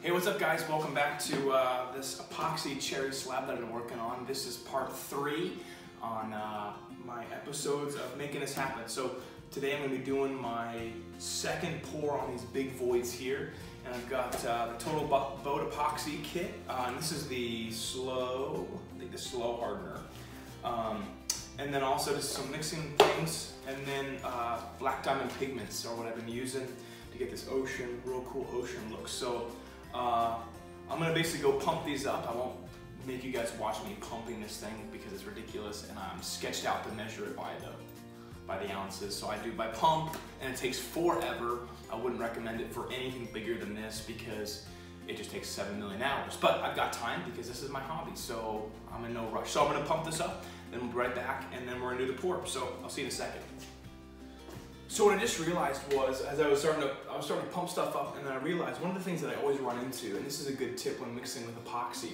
Hey, what's up guys? Welcome back to this epoxy cherry slab that I've been working on. This is part 3 on my episodes of making this happen. So today I'm going to be doing my second pour on these big voids here. And I've got the Total Boat Epoxy kit. And this is the slow, I think the slow hardener. And then also just some mixing things. And then black diamond pigments are what I've been using to get this ocean, real cool ocean look. So I'm gonna basically go pump these up. I won't make you guys watch me pumping this thing because it's ridiculous, and I'm sketched out to measure it by the ounces. So I do by pump, and it takes forever. I wouldn't recommend it for anything bigger than this because it just takes 7 million hours. But I've got time because this is my hobby, so I'm in no rush. So I'm gonna pump this up, then we'll be right back, and then we're gonna do the pour. So I'll see you in a second. So what I just realized was, as I was starting to pump stuff up, and then I realized one of the things that I always run into, and this is a good tip when mixing with epoxy,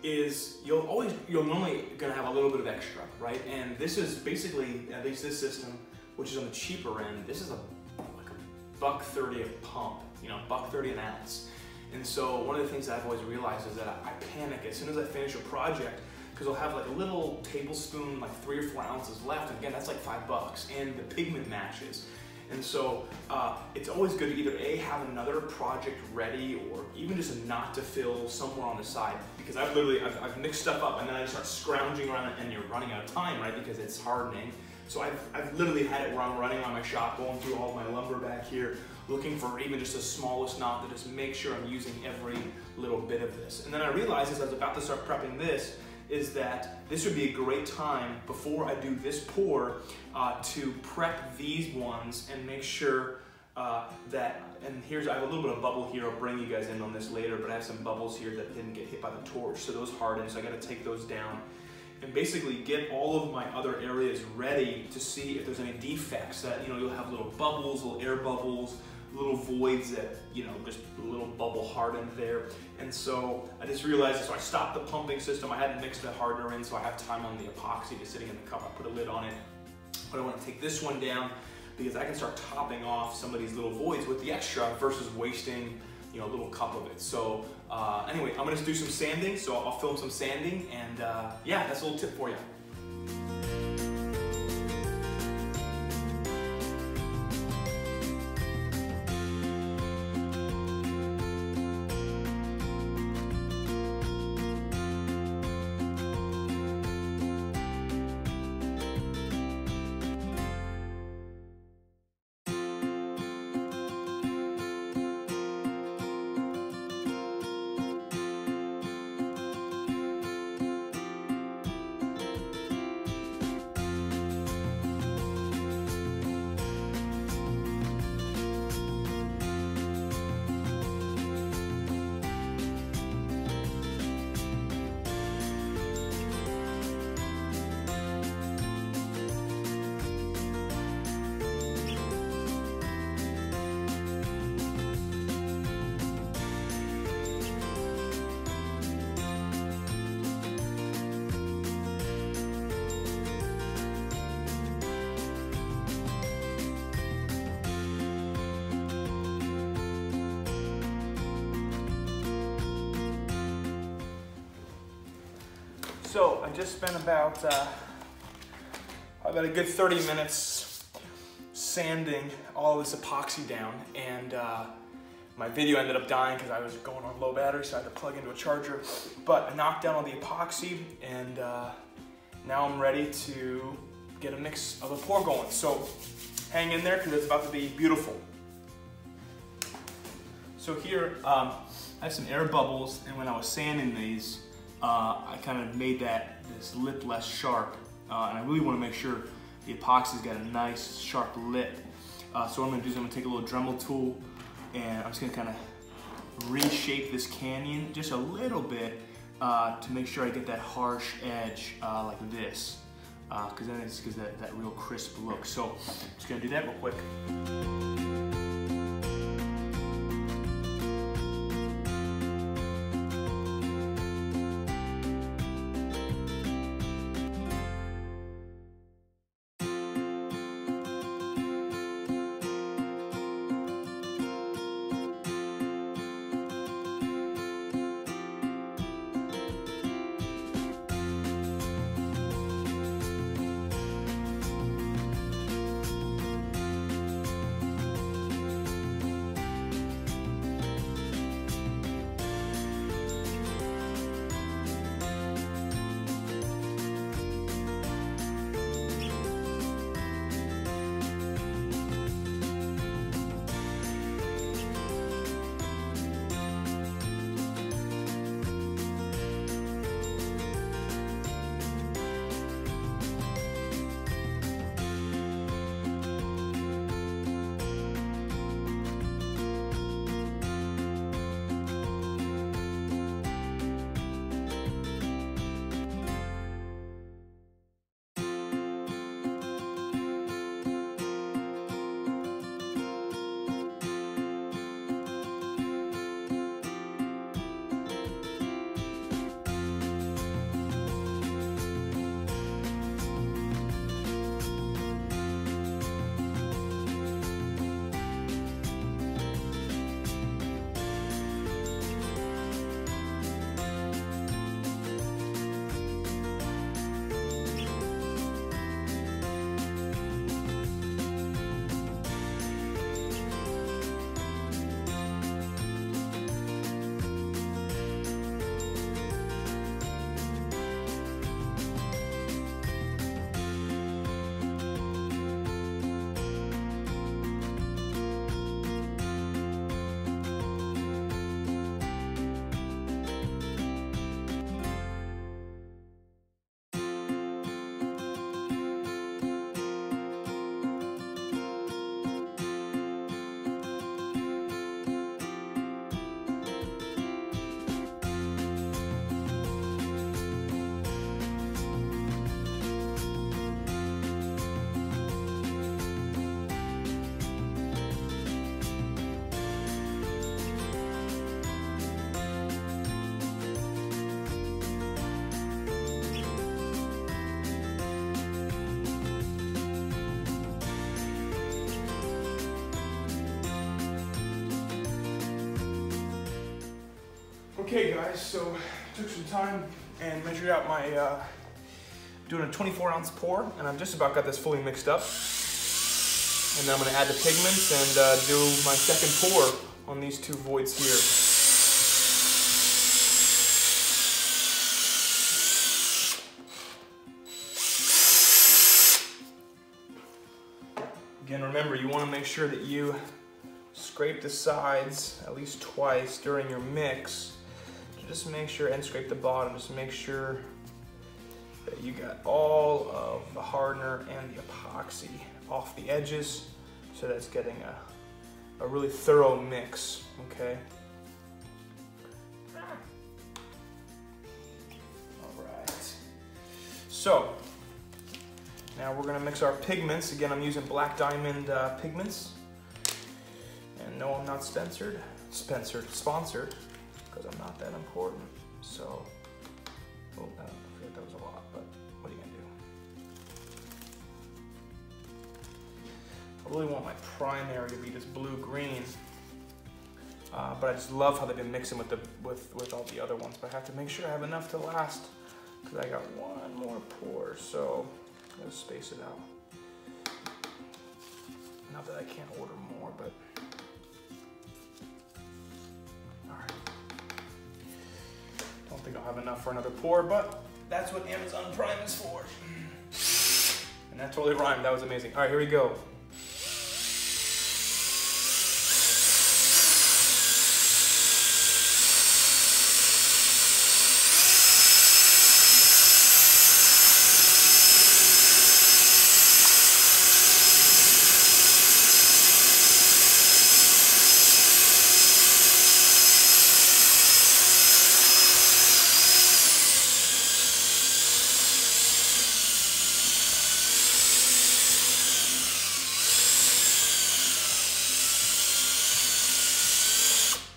is you're normally gonna have a little bit of extra, right? And this is basically, at least this system, which is on the cheaper end, this is like a $1.30 a pump, you know, $1.30 an ounce. And so one of the things that I've always realized is that I panic as soon as I finish a project, because I'll have like a little tablespoon, like 3 or 4 ounces left, and again, that's like $5, and the pigment matches. And so it's always good to either A, have another project ready, or even just a knot to fill somewhere on the side, because I've mixed stuff up, and then I just start scrounging around it, and you're running out of time, right, because it's hardening. So I've literally had it where I'm running around my shop, going through all my lumber back here, looking for even just the smallest knot to just make sure I'm using every little bit of this. And then I realized as I was about to start prepping this, is that this would be a great time before I do this pour to prep these ones and make sure that, and I have a little bit of bubble here, I'll bring you guys in on this later, but I have some bubbles here that didn't get hit by the torch, so those hardened, so I gotta take those down and basically get all of my other areas ready to see if there's any defects that, you know, you'll have little bubbles, little air bubbles, little voids that, you know, just a little bubble hardened there. And so I just realized, so I stopped the pumping system. I hadn't mixed the hardener in, so I have time on the epoxy just sitting in the cup. I put a lid on it, but I want to take this one down because I can start topping off some of these little voids with the extra versus wasting, you know, a little cup of it. So anyway, I'm gonna do some sanding, so I'll film some sanding, and yeah, that's a little tip for you. So I just spent about a good 30 minutes sanding all this epoxy down, and my video ended up dying because I was going on low battery, so I had to plug into a charger. But I knocked down all the epoxy, and now I'm ready to get a mix of a pour going. So hang in there because it's about to be beautiful. So here I have some air bubbles, and when I was sanding these, I kind of made this lip less sharp, and I really want to make sure the epoxy's got a nice sharp lip. So what I'm going to do is I'm going to take a little Dremel tool, and I'm just going to kind of reshape this canyon just a little bit to make sure I get that harsh edge like this, because then it gives that real crisp look. So I'm just going to do that real quick. Okay guys, so took some time and measured out my, doing a 24-ounce pour, and I've just about got this fully mixed up. And then I'm gonna add the pigments and do my second pour on these two voids here. Again, remember, you wanna make sure that you scrape the sides at least twice during your mix. Just make sure, and scrape the bottom, just make sure that you got all of the hardener and the epoxy off the edges so that's getting a really thorough mix, okay? All right. So, now we're gonna mix our pigments. Again, I'm using Black Diamond pigments. And no, I'm not sponsored, because I'm not that important. So, oh, I feel like that was a lot, but what are you gonna do? I really want my primary to be this blue-green, but I just love how they've been mixing with all the other ones. But I have to make sure I have enough to last, because I got one more pour, so let's space it out. Not that I can't order more, but I think I'll have enough for another pour, but that's what Amazon Prime is for. And that totally rhymed, that was amazing. All right, here we go.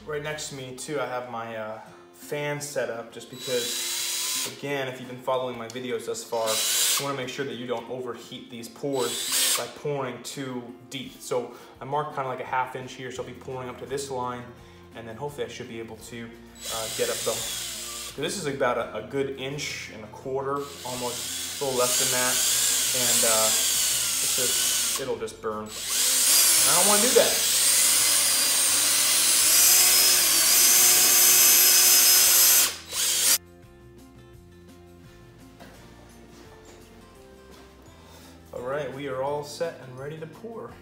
Right next to me too, I have my fan set up, just because, again, if you've been following my videos thus far, you want to make sure that you don't overheat these pours by pouring too deep. So I marked kind of like a ½ inch here, so I'll be pouring up to this line, and then hopefully I should be able to get up the, so this is about a good 1.25 inches, almost a little less than that, and it'll just burn. And I don't want to do that. All right, we are all set and ready to pour.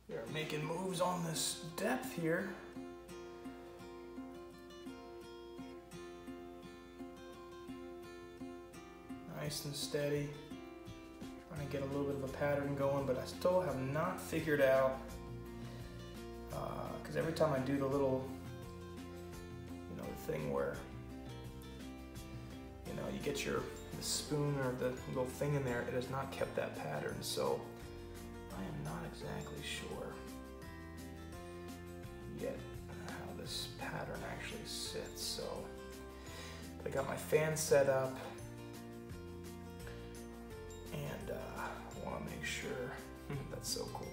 We are making moves on this depth here. Nice and steady. Trying to get a little bit of a pattern going, but I still have not figured out, because every time I do the little, the thing where, you get the spoon or the little thing in there, it has not kept that pattern, so I am not exactly sure yet how this pattern actually sits. So I got my fan set up, and I want to make sure, that's so cool.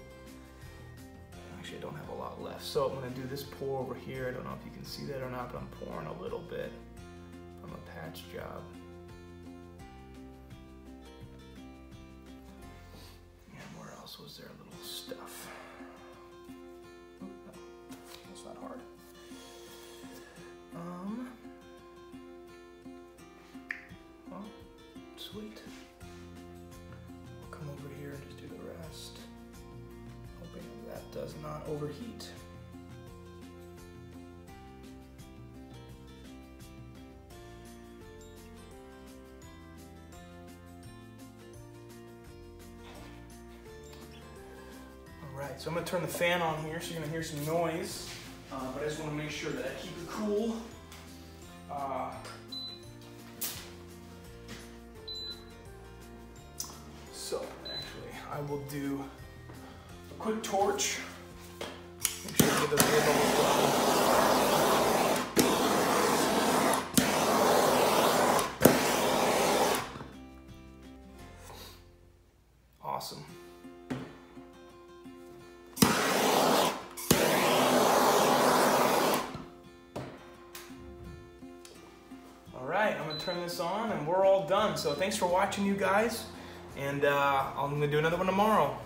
Actually, I don't have a lot left. So I'm going to do this pour over here. I don't know if you can see that or not, but I'm pouring a little bit from a patch job. And where else was there a little stuff? Oh, no, that's not hard. Well, sweet. I'll come over here and just do the rest. Hoping that does not overheat. Alright, so I'm going to turn the fan on here, so you're going to hear some noise, but I just want to make sure that I keep it cool. So, actually, I will do a quick torch. Make sure I get the air bubbles go out. Awesome. All right, I'm gonna turn this on and we're all done. So thanks for watching, you guys. And I'm gonna do another one tomorrow.